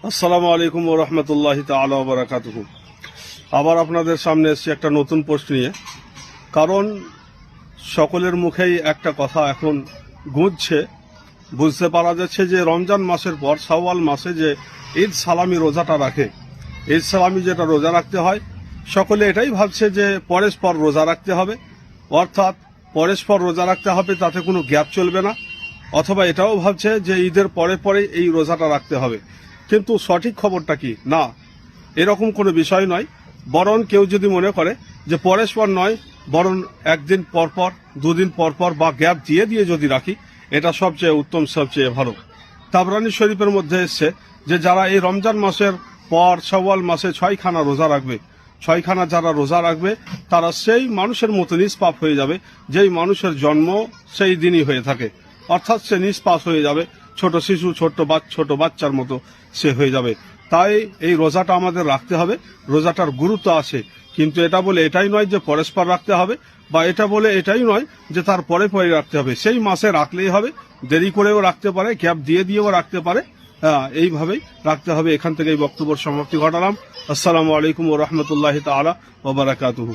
আসসালামু আলাইকুম ওয়া রাহমাতুল্লাহি তাআলা ওয়া বারাকাতুহু। আবার আপনাদের সামনে এসেছি একটা নতুন পোস্ট নিয়ে। কারণ সকলের মুখেই একটা কথা এখন গুঁজছে, বুঝতে পারা যাচ্ছে যে রমজান মাসের পর শাওয়াল মাসে যে ঈদ সালামি রোজাটা রাখে, ঈদ সালামি যেটা রোজা রাখতে হয়, সকলে এটাই ভাবছে যে পরস্পর রোজা রাখতে হবে, অর্থাৎ পরস্পর রোজা রাখতে হবে, তাতে কোনো গ্যাপ চলবে না। অথবা এটাও ভাবছে যে ঈদের পরে পরে এই রোজাটা রাখতে হবে। কিন্তু সঠিক খবরটা কি? না, এরকম কোনো বিষয় নয়। বরং কেউ যদি মনে করে যে পরস্পর নয়, বরং একদিন পরপর, দুদিন পরপর বা গ্যাপ দিয়ে দিয়ে যদি রাখি, এটা সবচেয়ে উত্তম, সবচেয়ে ভালো। তাবরানী শরীফের মধ্যে এসছে যে যারা এই রমজান মাসের পর শাওয়াল মাসে 6খানা রোজা রাখবে, 6খানা যারা রোজা রাখবে, তারা সেই মানুষের মতো নিষ্পাপ হয়ে যাবে যেই মানুষের জন্ম সেই দিনই হয়ে থাকে। অর্থাৎ সে নিষ্পাপ হয়ে যাবে, ছোট শিশু, ছোট বাচ্চার মতো সে হয়ে যাবে। তাই এই রোজাটা আমাদের রাখতে হবে। রোজাটার গুরুত্ব আছে, কিন্তু এটা বলে এটাই নয় যে পরস্পর রাখতে হবে, বা এটা বলে এটাই নয় যে তার পরে পরে রাখতে হবে। সেই মাসে রাখলেই হবে, দেরি করেও রাখতে পারে, গ্যাপ দিয়ে দিয়েও রাখতে পারে। এইভাবেই রাখতে হবে। এখান থেকে এই বক্তব্যের সমাপ্তি ঘটালাম। আসসালামু আলাইকুম ওয়া রাহমাতুল্লাহি তাআলা ওয়া বারাকাতুহু।